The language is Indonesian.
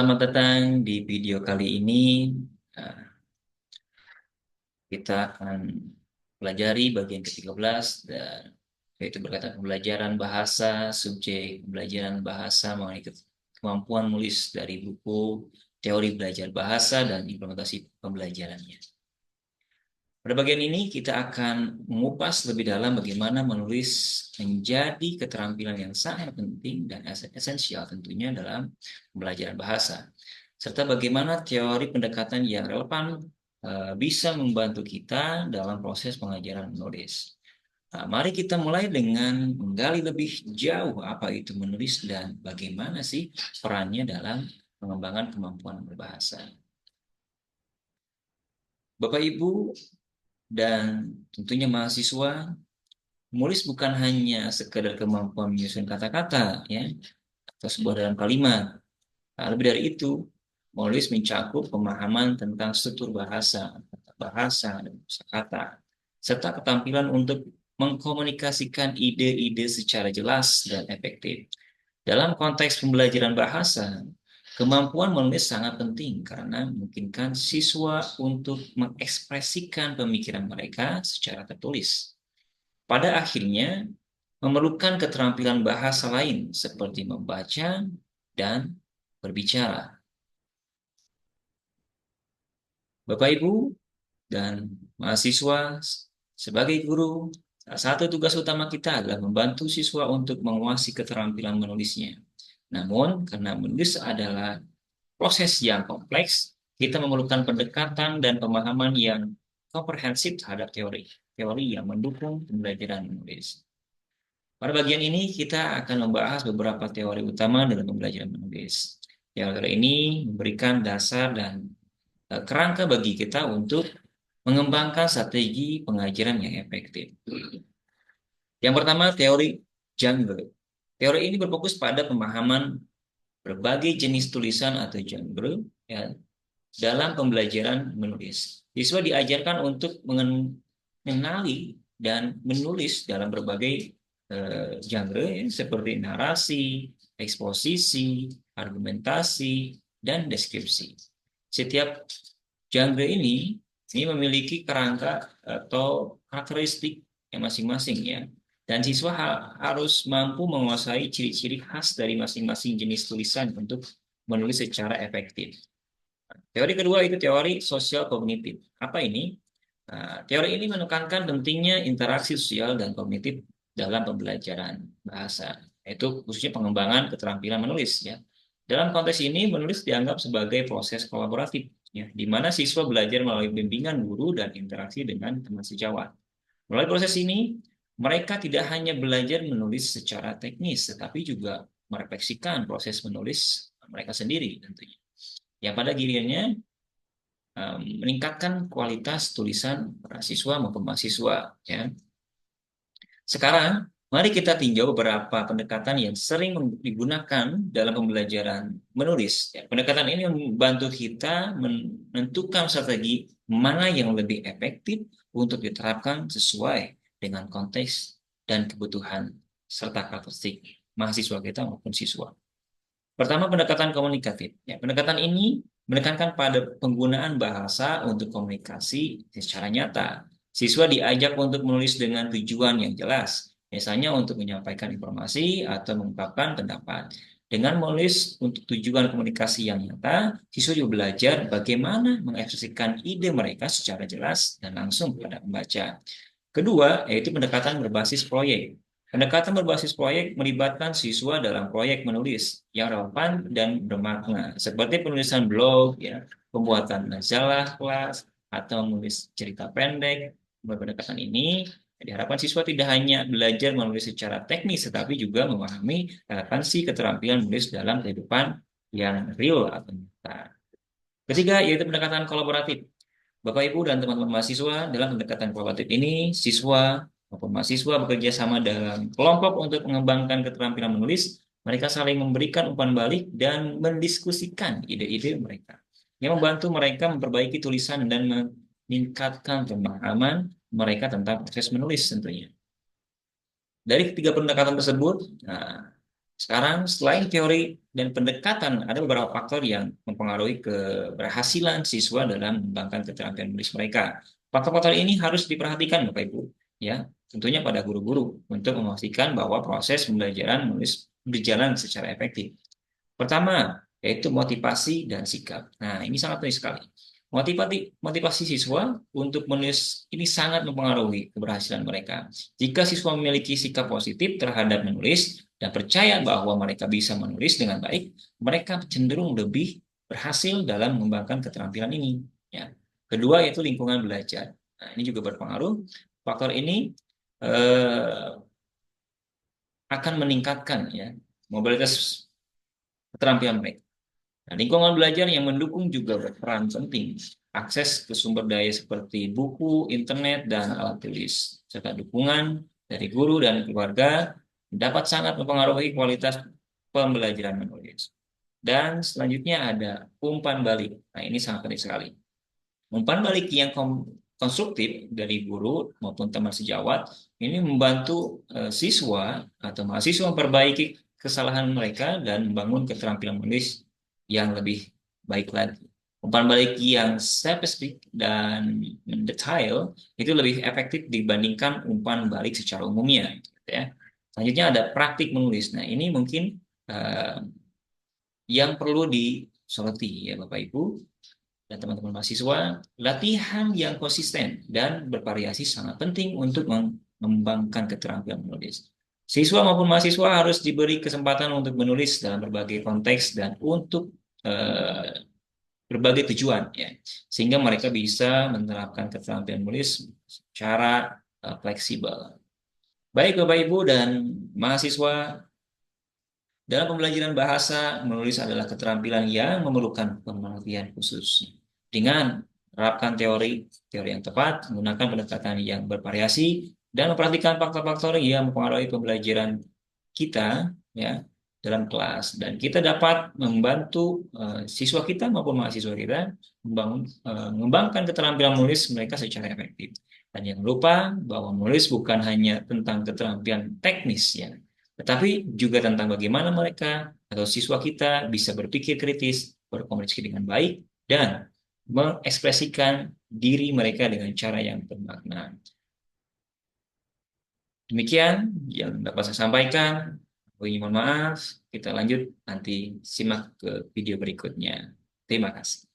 Selamat datang di video kali ini. Nah, kita akan pelajari bagian ke-13 dan yaitu berkaitan pembelajaran bahasa, subjek pembelajaran bahasa mengenai kemampuan menulis dari buku teori belajar bahasa dan implementasi pembelajarannya. Pada bagian ini kita akan mengupas lebih dalam bagaimana menulis menjadi keterampilan yang sangat penting dan esensial tentunya dalam pembelajaran bahasa, serta bagaimana teori pendekatan yang relevan bisa membantu kita dalam proses pengajaran menulis. Nah, mari kita mulai dengan menggali lebih jauh apa itu menulis dan bagaimana sih perannya dalam pengembangan kemampuan berbahasa. Bapak, Ibu, dan tentunya mahasiswa, menulis bukan hanya sekedar kemampuan menyusun kata-kata, ya, atau sebuah dalam kalimat. Nah, lebih dari itu, menulis mencakup pemahaman tentang struktur bahasa, tata bahasa, dan kosakata, serta keterampilan untuk mengkomunikasikan ide-ide secara jelas dan efektif. Dalam konteks pembelajaran bahasa, kemampuan menulis sangat penting karena memungkinkan siswa untuk mengekspresikan pemikiran mereka secara tertulis. Pada akhirnya, memerlukan keterampilan bahasa lain seperti membaca dan berbicara. Bapak, Ibu, dan mahasiswa, sebagai guru, salah satu tugas utama kita adalah membantu siswa untuk menguasai keterampilan menulisnya. Namun, karena menulis adalah proses yang kompleks, kita memerlukan pendekatan dan pemahaman yang komprehensif terhadap teori yang mendukung pembelajaran menulis. Pada bagian ini kita akan membahas beberapa teori utama dalam pembelajaran menulis. Teori ini memberikan dasar dan kerangka bagi kita untuk mengembangkan strategi pengajaran yang efektif. Yang pertama, teori genre. Teori ini berfokus pada pemahaman berbagai jenis tulisan atau genre, ya, dalam pembelajaran menulis. Siswa diajarkan untuk mengenali dan menulis dalam berbagai genre, ya, seperti narasi, eksposisi, argumentasi, dan deskripsi. Setiap genre ini memiliki kerangka atau karakteristik yang masing-masing, ya. Dan siswa harus mampu menguasai ciri-ciri khas dari masing-masing jenis tulisan untuk menulis secara efektif. Teori kedua itu teori sosial kognitif. Apa ini? Nah, teori ini menekankan pentingnya interaksi sosial dan kognitif dalam pembelajaran bahasa, yaitu khususnya pengembangan keterampilan menulis, ya. Dalam konteks ini, menulis dianggap sebagai proses kolaboratif, ya, di mana siswa belajar melalui bimbingan guru dan interaksi dengan teman sejawat. Melalui proses ini, mereka tidak hanya belajar menulis secara teknis, tetapi juga merefleksikan proses menulis mereka sendiri tentunya, yang pada gilirannya meningkatkan kualitas tulisan para siswa maupun mahasiswa, ya. Sekarang, mari kita tinjau beberapa pendekatan yang sering digunakan dalam pembelajaran menulis. Ya, pendekatan ini membantu kita menentukan strategi mana yang lebih efektif untuk diterapkan sesuai dengan konteks dan kebutuhan serta karakteristik mahasiswa kita maupun siswa. Pertama, pendekatan komunikatif. Ya, pendekatan ini menekankan pada penggunaan bahasa untuk komunikasi secara nyata. Siswa diajak untuk menulis dengan tujuan yang jelas, misalnya untuk menyampaikan informasi atau mengungkapkan pendapat. Dengan menulis untuk tujuan komunikasi yang nyata, siswa juga belajar bagaimana mengekspresikan ide mereka secara jelas dan langsung kepada pembaca. Kedua, yaitu pendekatan berbasis proyek. Pendekatan berbasis proyek melibatkan siswa dalam proyek menulis yang relevan dan bermakna, seperti penulisan blog, ya, pembuatan majalah kelas, atau menulis cerita pendek. Pendekatan ini diharapkan siswa tidak hanya belajar menulis secara teknis, tetapi juga memahami relevansi keterampilan menulis dalam kehidupan yang real atau nyata. Ketiga, yaitu pendekatan kolaboratif. Bapak, Ibu, dan teman-teman mahasiswa, dalam pendekatan kolaboratif ini, siswa maupun mahasiswa bekerja sama dalam kelompok untuk mengembangkan keterampilan menulis. Mereka saling memberikan umpan balik dan mendiskusikan ide-ide mereka, yang membantu mereka memperbaiki tulisan dan meningkatkan pemahaman mereka tentang proses menulis tentunya. Dari ketiga pendekatan tersebut, nah, Sekarang, selain teori dan pendekatan, ada beberapa faktor yang mempengaruhi keberhasilan siswa dalam mengembangkan keterampilan menulis mereka. Faktor-faktor ini harus diperhatikan, Bapak Ibu, ya, tentunya pada guru-guru untuk memastikan bahwa proses pembelajaran menulis berjalan secara efektif. Pertama, yaitu motivasi dan sikap. Nah, ini sangat penting sekali. Motivasi siswa untuk menulis ini sangat mempengaruhi keberhasilan mereka. Jika siswa memiliki sikap positif terhadap menulis dan percaya bahwa mereka bisa menulis dengan baik, mereka cenderung lebih berhasil dalam mengembangkan keterampilan ini. Ya. Kedua, yaitu lingkungan belajar. Nah, ini juga berpengaruh. Faktor ini akan meningkatkan ya mobilitas keterampilan mereka. Nah, lingkungan belajar yang mendukung juga berperan penting. Akses ke sumber daya seperti buku, internet, dan alat tulis, serta dukungan dari guru dan keluarga dapat sangat mempengaruhi kualitas pembelajaran menulis. Dan selanjutnya ada umpan balik. Nah, ini sangat penting sekali. Umpan balik yang konstruktif dari guru maupun teman sejawat ini membantu siswa atau mahasiswa memperbaiki kesalahan mereka dan membangun keterampilan menulis yang lebih baik lagi. Umpan balik yang spesifik dan mendetail itu lebih efektif dibandingkan umpan balik secara umumnya, gitu ya. Selanjutnya ada praktik menulis. Nah, ini mungkin eh, yang perlu disoroti ya Bapak Ibu dan teman-teman mahasiswa, latihan yang konsisten dan bervariasi sangat penting untuk mengembangkan keterampilan menulis. Siswa maupun mahasiswa harus diberi kesempatan untuk menulis dalam berbagai konteks dan untuk berbagai tujuan, ya, sehingga mereka bisa menerapkan keterampilan menulis secara fleksibel. Baik Bapak Ibu dan mahasiswa, dalam pembelajaran bahasa, menulis adalah keterampilan yang memerlukan pengertian khusus. Dengan menerapkan teori yang tepat, menggunakan pendekatan yang bervariasi, dan memperhatikan faktor-faktor yang mempengaruhi pembelajaran kita, ya, dalam kelas. Dan kita dapat membantu siswa kita maupun mahasiswa kita mengembangkan keterampilan menulis mereka secara efektif. Dan jangan lupa bahwa menulis bukan hanya tentang keterampilan teknis, ya, tetapi juga tentang bagaimana mereka atau siswa kita bisa berpikir kritis, berkomunikasi dengan baik, dan mengekspresikan diri mereka dengan cara yang bermakna. Demikian yang dapat saya sampaikan. Aku ingin mohon maaf. Kita lanjut nanti simak ke video berikutnya. Terima kasih.